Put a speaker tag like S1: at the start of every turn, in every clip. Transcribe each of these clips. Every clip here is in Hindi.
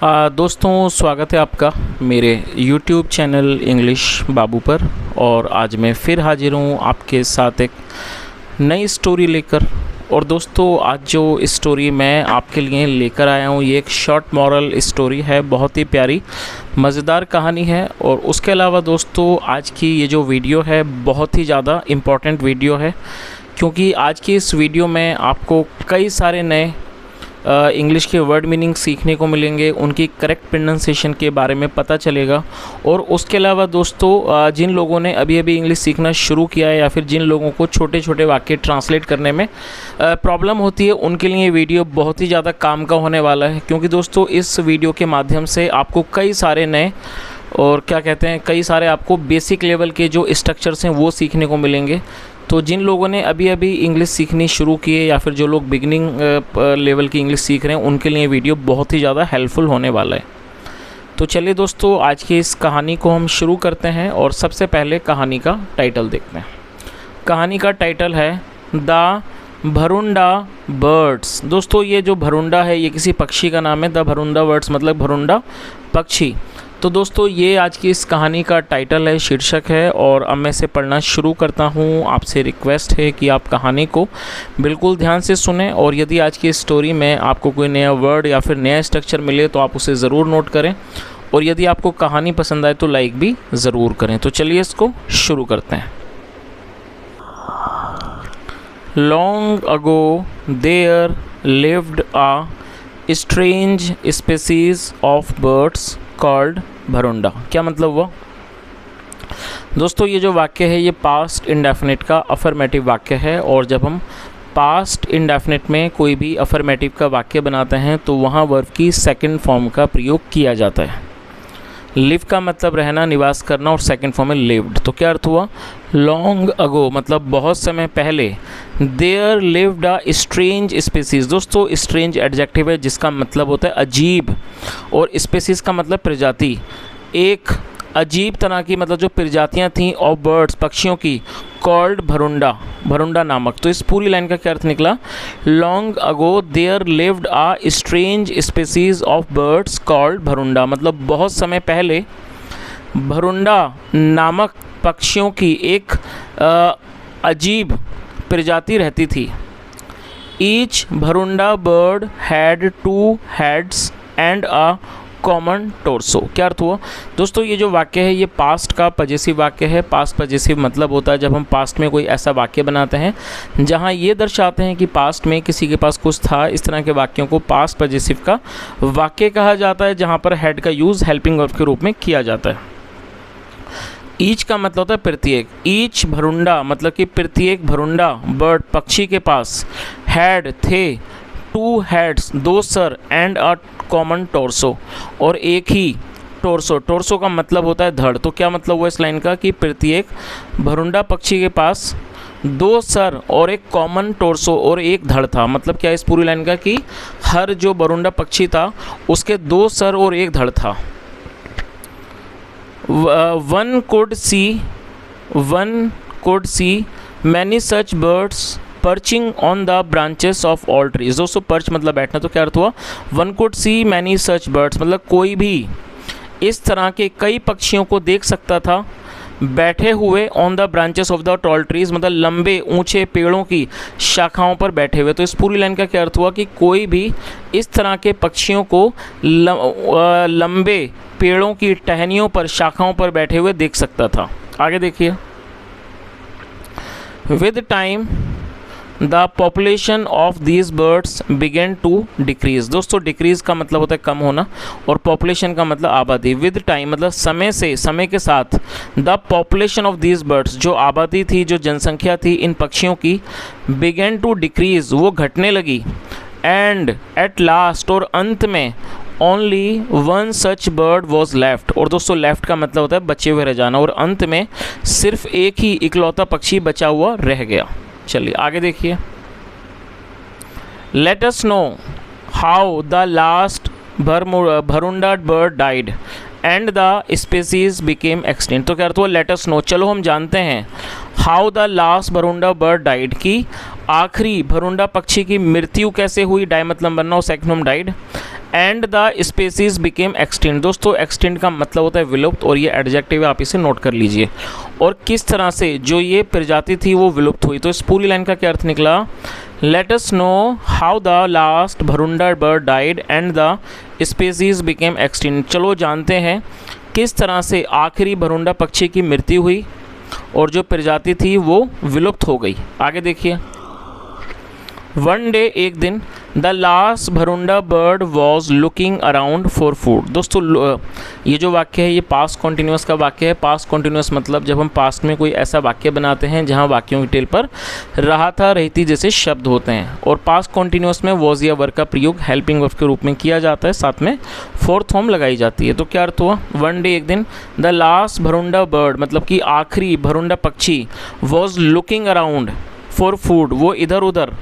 S1: दोस्तों, स्वागत है आपका मेरे YouTube चैनल इंग्लिश बाबू पर। और आज मैं फिर हाजिर हूँ आपके साथ एक नई स्टोरी लेकर। और दोस्तों, आज जो स्टोरी मैं आपके लिए लेकर आया हूँ ये एक शॉर्ट मॉरल स्टोरी है, बहुत ही प्यारी मज़ेदार कहानी है। और उसके अलावा दोस्तों, आज की ये जो वीडियो है बहुत ही ज़्यादा इम्पॉर्टेंट वीडियो है, क्योंकि आज की इस वीडियो में आपको कई सारे नए इंग्लिश के वर्ड मीनिंग सीखने को मिलेंगे, उनकी करेक्ट प्रोनाउंसिएशन के बारे में पता चलेगा। और उसके अलावा दोस्तों, जिन लोगों ने अभी अभी इंग्लिश सीखना शुरू किया है या फिर जिन लोगों को छोटे छोटे वाक्य ट्रांसलेट करने में प्रॉब्लम होती है, उनके लिए वीडियो बहुत ही ज़्यादा काम का होने वाला है। क्योंकि दोस्तों, इस वीडियो के माध्यम से आपको कई सारे नए और कई सारे आपको बेसिक लेवल के जो स्ट्रक्चर्स हैं वो सीखने को मिलेंगे। तो जिन लोगों ने अभी अभी इंग्लिश सीखनी शुरू की है या फिर जो लोग बिगिनिंग लेवल की इंग्लिश सीख रहे हैं, उनके लिए वीडियो बहुत ही ज़्यादा हेल्पफुल होने वाला है। तो चलिए दोस्तों, आज की इस कहानी को हम शुरू करते हैं। और सबसे पहले कहानी का टाइटल देखते हैं। कहानी का टाइटल है द भरुंडा बर्ड्स। दोस्तों, ये जो भरुंडा है ये किसी पक्षी का नाम है। द भरुंडा बर्ड्स मतलब भरुंडा पक्षी। तो दोस्तों, ये आज की इस कहानी का टाइटल है, शीर्षक है। और अब मैं इसे पढ़ना शुरू करता हूँ। आपसे रिक्वेस्ट है कि आप कहानी को बिल्कुल ध्यान से सुनें। और यदि आज की स्टोरी में आपको कोई नया वर्ड या फिर नया स्ट्रक्चर मिले तो आप उसे ज़रूर नोट करें। और यदि आपको कहानी पसंद आए तो लाइक भी ज़रूर करें। तो चलिए इसको शुरू करते हैं। Long ago there lived a strange species of birds called Bharunda. क्या मतलब हुआ दोस्तों? ये जो वाक्य है ये पास्ट इंडेफिनिट का अफर्मेटिव वाक्य है। और जब हम पास्ट इंडेफिनिट में कोई भी अफर्मेटिव का वाक्य बनाते हैं तो वहाँ वर्ब की सेकंड फॉर्म का प्रयोग किया जाता है। लिव का मतलब रहना, निवास करना, और सेकंड फॉर्म में लिव्ड। तो क्या अर्थ हुआ? लॉन्ग अगो मतलब बहुत समय पहले। There lived a strange species. दोस्तों, स्ट्रेंज एडजेक्टिव है जिसका मतलब होता है अजीब, और स्पीसीज का मतलब प्रजाति। एक अजीब तरह की मतलब जो प्रजातियां थीं ऑफ बर्ड्स पक्षियों की, कॉल्ड भरुंडा, भरुंडा नामक। तो इस पूरी लाइन का क्या अर्थ निकला? Long ago there lived a strange species of birds called Bharunda मतलब बहुत समय पहले भरुंडा नामक पक्षियों की एक अजीब प्रजाति रहती थी। Each Bharunda bird had 2 heads and a common torso. क्या अर्थ हुआ दोस्तों? ये जो वाक्य है ये पास्ट का पजेसिव वाक्य है। पास्ट पजेसिव मतलब होता है जब हम पास्ट में कोई ऐसा वाक्य बनाते हैं जहां ये दर्शाते हैं कि पास्ट में किसी के पास कुछ था। इस तरह के वाक्यों को पास्ट पजेसिव का वाक्य कहा जाता है, जहां पर हेड का यूज़ हेल्पिंग वर्ब के रूप में किया जाता है। ईच का मतलब होता है प्रत्येक। ईच भरुंडा मतलब कि प्रत्येक भरुंडा बर्ड पक्षी के पास हेड थे 2 heads 2 sir and a common torso और एक ही टोर्सो। टोर्सो का मतलब होता है धड़। तो क्या मतलब हुआ इस लाइन का कि प्रत्येक भरुंडा पक्षी के पास 2 सर और एक कॉमन टोर्सो और एक धड़ था। मतलब क्या इस पूरी लाइन का कि हर जो भरुंडा पक्षी था उसके 2 सर और एक धड़ था। One could see many such birds perching on the branches of all trees. दोस्तों, पर्च मतलब बैठना। तो क्या अर्थ हुआ? One could see many such birds मतलब कोई भी इस तरह के कई पक्षियों को देख सकता था बैठे हुए on the branches of the tall trees मतलब लंबे ऊंचे पेड़ों की शाखाओं पर बैठे हुए। तो इस पूरी लाइन का क्या अर्थ हुआ कि कोई भी इस तरह के पक्षियों को लंबे पेड़ों की टहनियों पर, शाखाओं पर बैठे हुए देख सकता था। आगे देखिए। With time the population of these birds began to decrease. दोस्तों, डिक्रीज का मतलब होता है कम होना और पॉपुलेशन का मतलब आबादी। विद टाइम मतलब समय से, समय के साथ। The population of these birds जो आबादी थी, जो जनसंख्या थी इन पक्षियों की, बिगेन टू डिक्रीज वो घटने लगी। एंड एट लास्ट और अंत में only 1 such bird was left. और दोस्तों, लेफ्ट का मतलब होता है बचे हुए रह जाना, और अंत में सिर्फ एक ही इकलौता पक्षी बचा हुआ रह गया। चलिए आगे देखिए। Let us know how the last Bharunda bird died and the species became extinct. तो क्या अर्थ हुआ? लेट अस नो चलो हम जानते हैं। How the last Bharunda bird died की आखिरी भरुंडा पक्षी की मृत्यु कैसे हुई। डाई मतलब बनना और second died. And the species became extinct. दोस्तों एक्सटिंक्ट का मतलब होता है विलुप्त, और ये एडजेक्टिव है, आप इसे नोट कर लीजिए। और किस तरह से जो ये प्रजाति थी वो विलुप्त हुई, तो इस पूरी लाइन का क्या अर्थ निकला, let us know how the last Bharunda bird died and the species became extinct. चलो जानते हैं किस तरह से आखिरी भरुंडा पक्षी की मृत्यु हुई और जो प्रजाति थी वो विलुप्त हो गई। आगे देखिए, वन डे, एक दिन, the last Bharunda bird was looking around for food. दोस्तों ये जो वाक्य है ये पास्ट कॉन्टिन्यूस का वाक्य है। पास्ट कॉन्टिन्यूस मतलब जब हम पास्ट में कोई ऐसा वाक्य बनाते हैं जहाँ वाक्यों की टेल पर रहा था, रहती जैसे शब्द होते हैं। और पास्ट कॉन्टिन्यूस में वॉज या वर्ग का प्रयोग हेल्पिंग वर्ब के रूप में किया जाता है, साथ में फोर्थ फॉर्म लगाई जाती है। तो क्या अर्थ हुआ, वन डे, एक दिन, द लास्ट भरुंडा बर्ड मतलब कि आखिरी भरुंडा पक्षी, was looking around for food, वो इधर उधर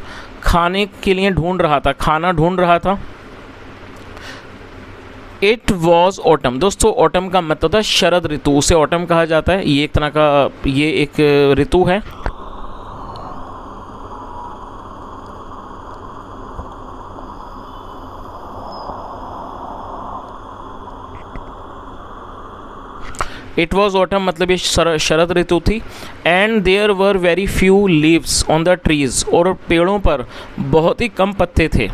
S1: खाने के लिए ढूंढ रहा था, खाना ढूंढ रहा था। It was autumn. दोस्तों ऑटम का मतलब होता है शरद ऋतु, उसे ऑटम कहा जाता है। ये एक तरह का ये एक ऋतु है। इट वॉज ऑटम मतलब ये शरद ऋतु थी। And there were very few leaves on the trees, और पेड़ों पर बहुत ही कम पत्ते थे।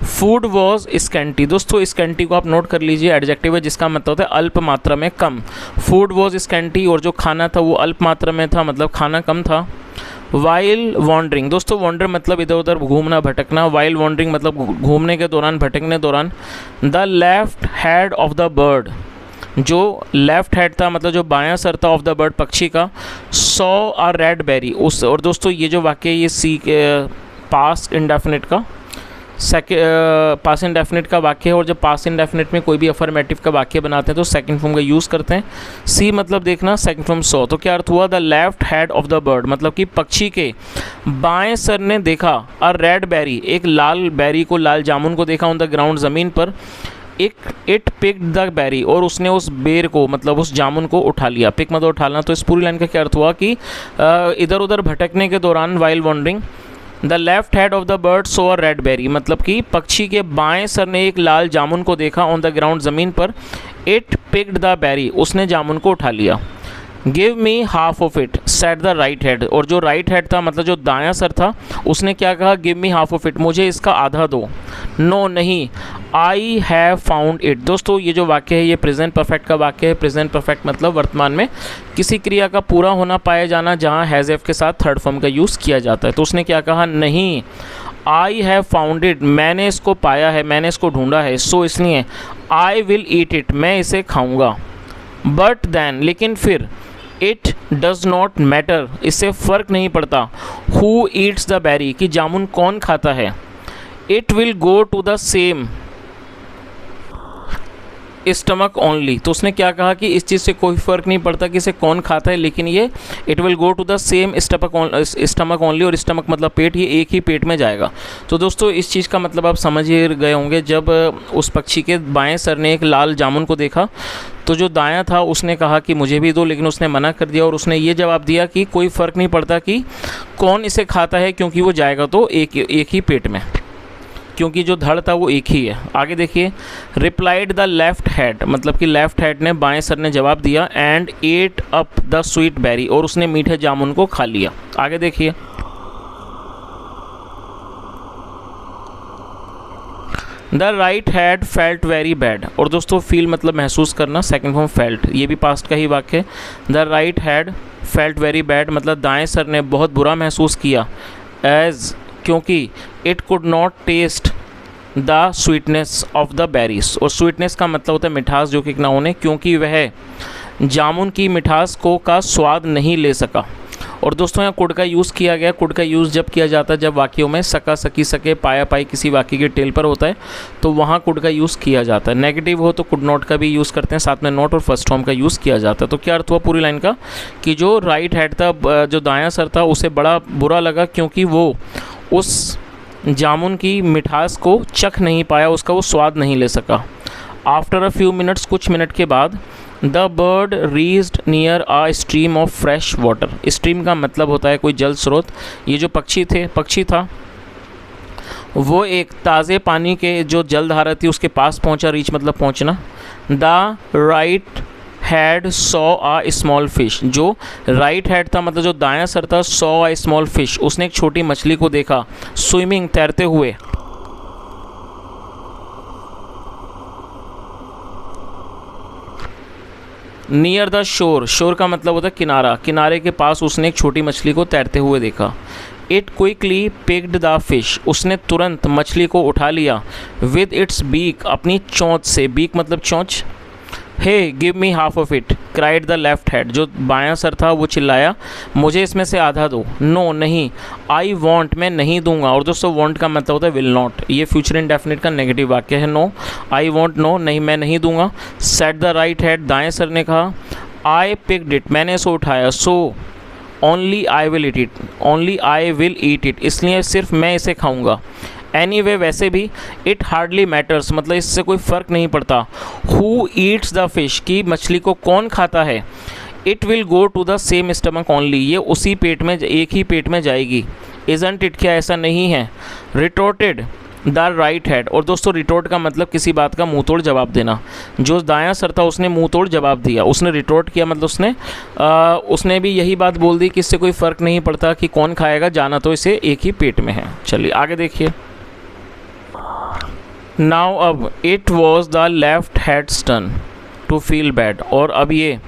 S1: Food was scanty. दोस्तों स्कैंटी को आप नोट कर लीजिए, एडजेक्टिव है जिसका मतलब होता है अल्प मात्रा में, कम। फूड वॉज स्कैंटी, और जो खाना था वो अल्प मात्रा में था, मतलब खाना कम था। While wandering. दोस्तों वॉन्डर मतलब इधर उधर घूमना, भटकना। वाइल वॉन्डरिंग मतलब घूमने के दौरान, भटकने दौरान। The left head of the bird, जो लेफ्ट हैड था मतलब जो बायां सर था ऑफ द बर्ड पक्षी का, सॉ अ रेड बेरी। उस, और दोस्तों ये जो वाक्य ये सी पास्ट इंडेफिनिट का पास्ट इंडेफिनिट का वाक्य है। और जब पास्ट इंडेफिनिट में कोई भी अफर्मेटिव का वाक्य बनाते हैं तो सेकंड फॉर्म का यूज़ करते हैं। सी मतलब देखना, सेकंड फॉर्म सॉ। तो क्या अर्थ हुआ, the left head of the bird मतलब कि पक्षी के बाएं सर ने देखा अ रेड बेरी, एक लाल बेरी को, लाल जामुन को देखा, ऑन द ग्राउंड ज़मीन पर। इट पिक्ड द बेरी, और उसने उस बेर को मतलब उस जामुन को उठा लिया। पिक मतलब उठाना। तो इस पूरी लाइन का क्या अर्थ हुआ कि इधर उधर भटकने के दौरान, while wandering, the left head of the bird saw a red berry मतलब कि पक्षी के बाएं सर ने एक लाल जामुन को देखा, ऑन द ग्राउंड ज़मीन पर। इट पिक्ड द बेरी, उसने जामुन को उठा लिया। Give me half of it set the right had, और जो राइट हैड था मतलब जो दायां सर था उसने क्या कहा, give me half of it, मुझे इसका आधा दो। नो नहीं, आई हैव फाउंड इट। दोस्तों ये जो वाक्य है ये प्रेजेंट परफेक्ट का वाक्य है। प्रेजेंट परफेक्ट मतलब वर्तमान में किसी क्रिया का पूरा होना, पाया जाना, जहाँ हैज़ एफ के साथ थर्ड फॉर्म का यूज़ किया जाता है। तो उसने क्या कहा, नहीं, आई हैव फाउंड इट, मैंने इसको पाया है, मैंने इसको ढूंढा है। सो इसलिए आई विल ईट इट, मैं इसे खाऊंगा। बट देन लेकिन फिर, इट डज़ नॉट मैटर, इससे फ़र्क नहीं पड़ता, हु ईट्स द बेरी कि जामुन कौन खाता है। It will go to the same stomach only. तो उसने क्या कहा कि इस चीज़ से कोई फ़र्क नहीं पड़ता कि इसे कौन खाता है, लेकिन ये it will go to the same stomach only, और स्टमक मतलब पेट, ये एक ही पेट में जाएगा। तो दोस्तों इस चीज़ का मतलब आप समझ ही गए होंगे। जब उस पक्षी के बाएं सर ने एक लाल जामुन को देखा तो जो दायां था उसने कहा कि मुझे भी दो, लेकिन उसने मना कर दिया। और उसने ये जवाब दिया कि कोई फ़र्क नहीं पड़ता कि कौन इसे खाता है, क्योंकि वो जाएगा तो एक ही पेट में, क्योंकि जो धड़ था वो एक ही है। आगे देखिए, रिप्लाइड द लेफ्ट हैड मतलब कि लेफ्ट हैड ने, बाएं सर ने जवाब दिया। And ate up the sweet berry, और उसने मीठे जामुन को खा लिया। आगे देखिए, the right head felt very bad, और दोस्तों फील मतलब महसूस करना, सेकंड फॉर्म फेल्ट, ये भी पास्ट का ही वाक्य है। The right head felt very bad मतलब दाएं सर ने बहुत बुरा महसूस किया, एज क्योंकि it could not taste the sweetness of the berries, और स्वीटनेस का मतलब होता है मिठास, जो कि ना होने, क्योंकि वह जामुन की मिठास का स्वाद नहीं ले सका। और दोस्तों यहाँ कुड का यूज़ किया गया। कुड का यूज़ जब किया जाता है जब वाक्यों में सका, सकी, सके, पाया, पाई किसी वाक्य के टेल पर होता है तो वहाँ कुड का यूज़ किया जाता है। नेगेटिव हो तो कुड नॉट का भी यूज़ करते हैं, साथ में नॉट और फर्स्ट फॉर्म का यूज़ किया जाता है। तो क्या अर्थ हुआ पूरी लाइन का कि जो राइट हैड था, जो दायां सर था, उसे बड़ा बुरा लगा क्योंकि वो उस जामुन की मिठास को चख नहीं पाया, उसका वो स्वाद नहीं ले सका। आफ्टर अ फ्यू मिनट्स, कुछ मिनट के बाद, the bird reached near a stream of fresh water. Stream का मतलब होता है कोई जल स्रोत। ये जो पक्षी था वो एक ताज़े पानी के जो जलधारा थी उसके पास पहुंचा, रीच मतलब पहुंचना। The right had saw a small fish, जो राइट हैड था मतलब जो दायां सर था, सॉ अ स्मॉल फिश, उसने एक छोटी मछली को देखा, स्विमिंग तैरते हुए। नियर द शोर, शोर का मतलब होता है किनारा, किनारे के पास उसने एक छोटी मछली को तैरते हुए देखा। It quickly picked the fish, उसने तुरंत मछली को उठा लिया। विद इट्स बीक, अपनी चोंच से, बीक मतलब चोंच। He give me half of it, cried the left head, जो बायां सर था वो चिल्लाया, मुझे इसमें से आधा दो। नो नहीं, आई वॉन्ट, मैं नहीं दूंगा। और दोस्तों वॉन्ट का मतलब होता है विल नॉट, ये फ्यूचर इंडेफिनिट का नेगेटिव वाक्य है। नो, आई वॉन्ट, नो नहीं, मैं नहीं दूंगा। सेट द राइट हैड, दाएं सर ने कहा, आई पिक्ड इट, मैंने इसको उठाया। So only I will eat it, only I will eat it, इसलिए सिर्फ मैं इसे खाऊंगा। एनीवे, वैसे भी, इट हार्डली मैटर्स, मतलब इससे कोई फ़र्क नहीं पड़ता। हु ईट्स द फिश, की मछली को कौन खाता है। It will go to the same stomach only, ये उसी पेट में, एक ही पेट में जाएगी। इजंट इट, क्या ऐसा नहीं है। रिटोर्टेड द राइट हैड, और दोस्तों रिटोर्ट का मतलब किसी बात का मुंह तोड़ जवाब देना। जो दायां सर था उसने मुंह तोड़ जवाब दिया, उसने रिटोर्ट किया मतलब उसने भी यही बात बोल दी कि इससे कोई फ़र्क नहीं पड़ता कि कौन खाएगा, जाना तो इसे एक ही पेट में है। चलिए आगे देखिए। नाउ अब, it was the left head's turn to feel bad, और अब ये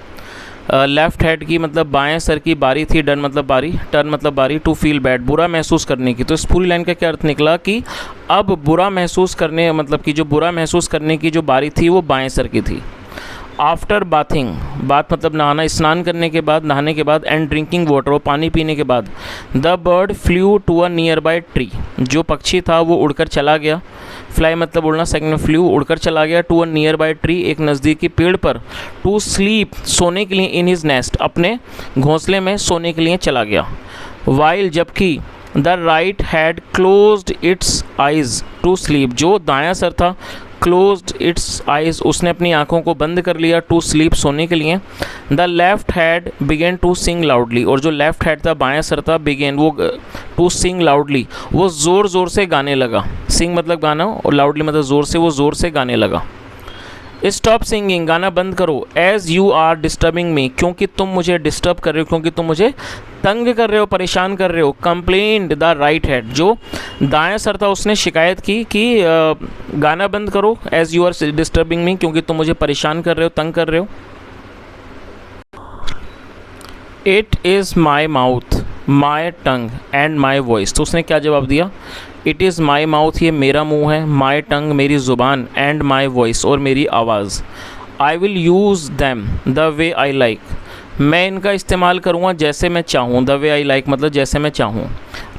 S1: लेफ्ट हैड की मतलब बाएं सर की बारी थी, डन मतलब बारी, टर्न मतलब बारी, टू फील बैड बुरा महसूस करने की। तो इस पूरी लाइन का क्या अर्थ निकला कि अब बुरा महसूस करने, मतलब कि जो बुरा महसूस करने की जो बारी थी वो बाएं सर की थी। आफ्टर बाथिंग, बाथ मतलब नहाना, स्नान करने के बाद, नहाने के बाद, एंड ड्रिंकिंग वाटर, वो पानी पीने के बाद, the bird flew to a nearby tree, जो पक्षी था वो उड़कर चला गया। फ्लाई मतलब उड़ना, सेकंड में फ्लू, उड़कर चला गया। To a nearby tree, एक नज़दीकी पेड़ पर। टू स्लीप, सोने के लिए। इन हिज नेस्ट, अपने घोंसले में सोने के लिए चला गया। वाइल, जबकि, the right head closed its eyes to sleep, जो दायां सर था, क्लोज्ड इट्स आइज़, उसने अपनी आंखों को बंद कर लिया, टू स्लीप, सोने के लिए। The left head began to sing loudly, और जो लेफ्ट हैड था, बायां सर था, बिगेन वो टू सिंग लाउडली, वो ज़ोर ज़ोर से गाने लगा। सिंग मतलब गाना, और लाउडली मतलब ज़ोर से, वो ज़ोर से गाने लगा। स्टॉप सिंगिंग, गाना बंद करो। As you are disturbing me, क्योंकि तुम मुझे डिस्टर्ब कर रहे हो, क्योंकि तुम मुझे तंग कर रहे हो, परेशान कर रहे हो। कंप्लेंड द राइट हैड, जो दाएं सर था उसने शिकायत की कि गाना बंद करो। As you are disturbing me, क्योंकि तुम मुझे परेशान कर रहे हो, तंग कर रहे हो। It is my mouth, my tongue and my voice, तो उसने क्या जवाब दिया। इट इज़ माई माउथ, ये मेरा मुंह है, माई टंग मेरी ज़ुबान, एंड माई वॉइस और मेरी आवाज़। I will use them the way I like, मैं इनका इस्तेमाल करूँगा जैसे मैं चाहूँ। द वे आई लाइक मतलब जैसे मैं चाहूँ।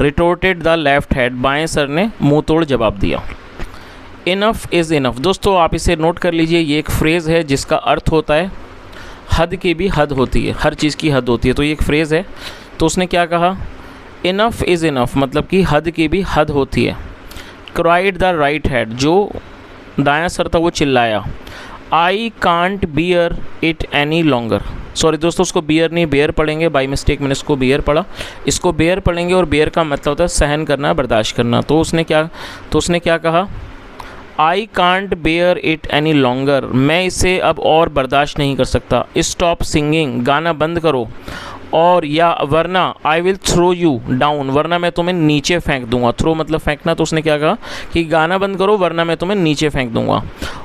S1: रिटोर्टेड द लेफ्ट हैड, बाएं सर ने मुंह तोड़ जवाब दिया। इनफ इज़ इनफ, दोस्तों आप इसे नोट कर लीजिए, ये एक फ्रेज़ है जिसका अर्थ होता है हद की भी हद होती है, हर चीज़ की हद होती है, तो ये एक फ्रेज़ है। तो उसने क्या कहा, इनफ इज़ इनफ, मतलब कि हद की भी हद होती है। क्राइड द राइट हैड, जो दायां सर था वो चिल्लाया। I can't bear it any longer, sorry दोस्तों उसको बियर नहीं बेयर पढ़ेंगे, बाई मिस्टेक मैंने इसको बियर पढ़ा, इसको बेयर पढ़ेंगे, और बेयर का मतलब होता है सहन करना, बर्दाश्त करना। तो उसने क्या कहा, I can't bear it any longer, मैं इसे अब और बर्दाश्त नहीं कर सकता। स्टॉप सिंगिंग, गाना बंद करो, और या वरना I will throw you down, वरना मैं तुम्हें नीचे फेंक दूंगा। थ्रो मतलब फेंकना, तो उसने क्या कहा कि गाना बंद करो वरना मैं तुम्हें नीचे फेंक दूंगा।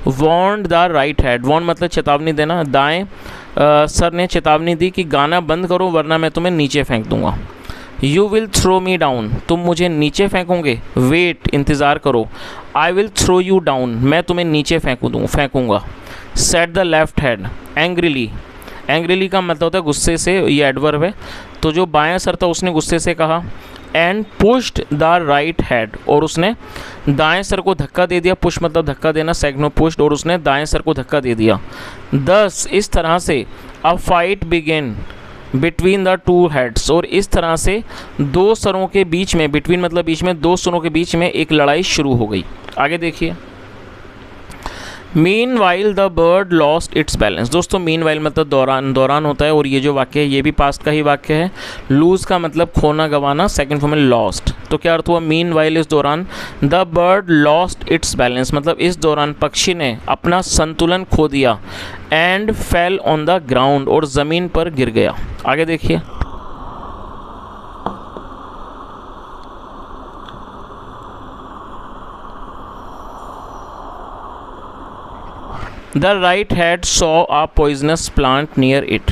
S1: Want the right had, want मतलब चेतावनी देना, दाएं सर ने चेतावनी दी कि गाना बंद करो वरना मैं तुम्हें नीचे फेंक दूंगा। You will throw me down, तुम मुझे नीचे फेंकोगे। वेट, इंतज़ार करो। I will throw you down, मैं तुम्हें नीचे फेंकूँगा। Said the left head angrily, angrily का मतलब होता है गुस्से से, ये एडवर्ब है। तो जो बायां सर था उसने गुस्से से कहा। And pushed the right had, और उसने दाएं सर को धक्का दे दिया। पुश मतलब धक्का देना, सेकंड में पुश्ड, और उसने दाएं सर को धक्का दे दिया। दस, इस तरह से, a fight began between the two heads, और इस तरह से दो सरों के बीच में, बिटवीन मतलब बीच में, दो सरों के बीच में एक लड़ाई शुरू हो गई। आगे देखिए। Mean while the bird lost its balance, दोस्तों मीन वाइल मतलब दौरान होता है, और ये जो वाक्य है ये भी पास्ट का ही वाक्य है। लूज़ का मतलब खोना, गंवाना, सेकंड फॉर्म में लॉस्ट। तो क्या अर्थ हुआ मीन वाइल इस दौरान the bird lost its balance, मतलब इस दौरान पक्षी ने अपना संतुलन खो दिया and fell on the ground, और ज़मीन पर गिर गया। आगे देखिए the right had saw a poisonous plant near it.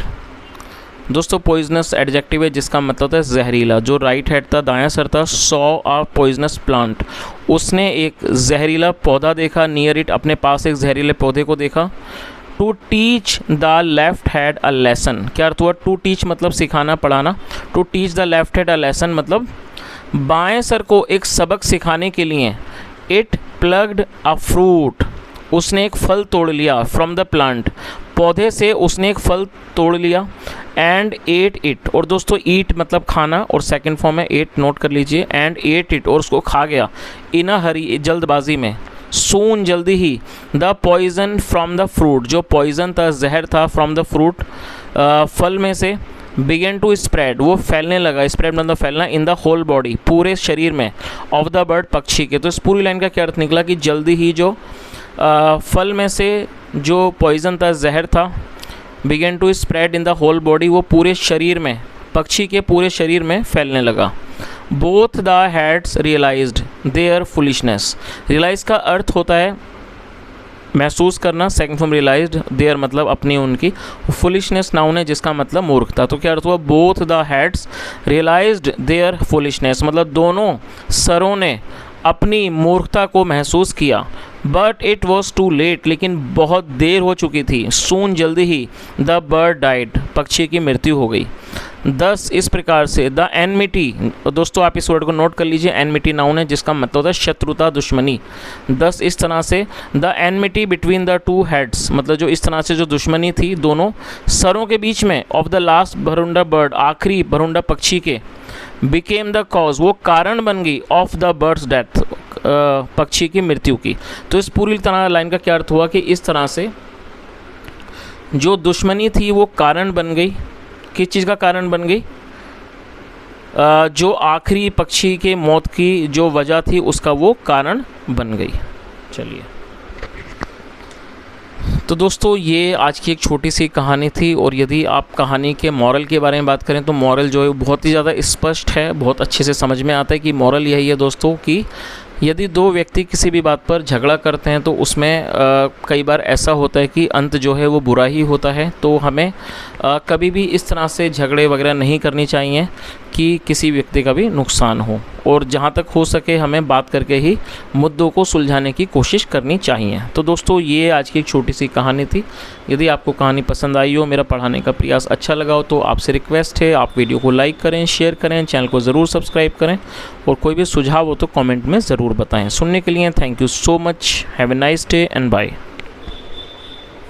S1: दोस्तों पॉइजनस एडजेक्टिव है जिसका मतलब है जहरीला। जो राइट हैड था दायां सर था, सॉ अ पॉइजनस प्लांट, उसने एक जहरीला पौधा देखा, नियर इट अपने पास एक जहरीले पौधे को देखा। To teach the left head a lesson, क्या अर्थ हुआ? टू टीच मतलब सिखाना पढ़ाना, to teach the left head a lesson मतलब बाएं सर को एक सबक सिखाने के लिए इट प्लग्ड अ फ्रूट, उसने एक फल तोड़ लिया, फ्रॉम द प्लांट, पौधे से उसने एक फल तोड़ लिया, एंड एट इट, और दोस्तों ईट मतलब खाना और सेकंड फॉर्म है एट, नोट कर लीजिए, एंड एट इट, और उसको खा गया, इन अ हरी जल्दबाजी में, सून जल्दी ही, the poison from the fruit, जो पॉइजन था जहर था फ्रॉम द फ्रूट फल में से, बिगेन टू स्प्रेड, वो फैलने लगा, स्प्रेड मतलब फैलना, इन द होल बॉडी पूरे शरीर में, ऑफ द बर्ड पक्षी के। तो इस पूरी लाइन का क्या अर्थ निकला कि जल्दी ही जो फल में से जो पॉइजन था जहर था, began to spread in the whole body, वो पूरे शरीर में, पक्षी के पूरे शरीर में फैलने लगा। Both the heads realized their foolishness, realize का अर्थ होता है महसूस करना, सेकंड फॉर्म रियलाइज्ड, देयर मतलब अपनी उनकी, फुलिशनेस नाउन है जिसका मतलब मूर्खता। तो क्या अर्थ हुआ? Both the heads realized their foolishness मतलब दोनों सरों ने अपनी मूर्खता को महसूस किया, but it was too late, लेकिन बहुत देर हो चुकी थी, सून जल्दी ही, द बर्ड डाइड, पक्षी की मृत्यु हो गई। दस इस प्रकार से, द एनमिटी, दोस्तों आप इस वर्ड को नोट कर लीजिए, एनमिटी नाउन है जिसका मतलब होता है शत्रुता, दुश्मनी। दस इस तरह से, the enmity between the two heads मतलब जो इस तरह से जो दुश्मनी थी दोनों सरों के बीच में, of the last Bharunda bird, आखिरी भरुंडा पक्षी के, बिकेम द कॉज, वो कारण बन गई, ऑफ द बर्ड्स डेथ, पक्षी की मृत्यु की। तो इस पूरी तरह लाइन का क्या अर्थ हुआ कि इस तरह से जो दुश्मनी थी वो कारण बन गई, किस चीज़ का कारण बन गई? जो आखिरी पक्षी के मौत की जो वजह थी उसका वो कारण बन गई। चलिए, तो दोस्तों ये आज की एक छोटी सी कहानी थी, और यदि आप कहानी के मॉरल के बारे में बात करें तो मॉरल जो है बहुत ही ज़्यादा स्पष्ट है, बहुत अच्छे से समझ में आता है कि मॉरल यही है दोस्तों कि यदि दो व्यक्ति किसी भी बात पर झगड़ा करते हैं तो उसमें कई बार ऐसा होता है कि अंत जो है वो बुरा ही होता है। तो हमें कभी भी इस तरह से झगड़े वगैरह नहीं करनी चाहिए कि किसी व्यक्ति का भी नुकसान हो, और जहाँ तक हो सके हमें बात करके ही मुद्दों को सुलझाने की कोशिश करनी चाहिए। तो दोस्तों ये आज की एक छोटी सी कहानी थी। यदि आपको कहानी पसंद आई हो, मेरा पढ़ाने का प्रयास अच्छा लगा हो, तो आपसे रिक्वेस्ट है आप वीडियो को लाइक करें, शेयर करें, चैनल को ज़रूर सब्सक्राइब करें, और कोई भी सुझाव हो तो कमेंट में ज़रूर बताएं। सुनने के लिए thank you so much, have a nice day and bye.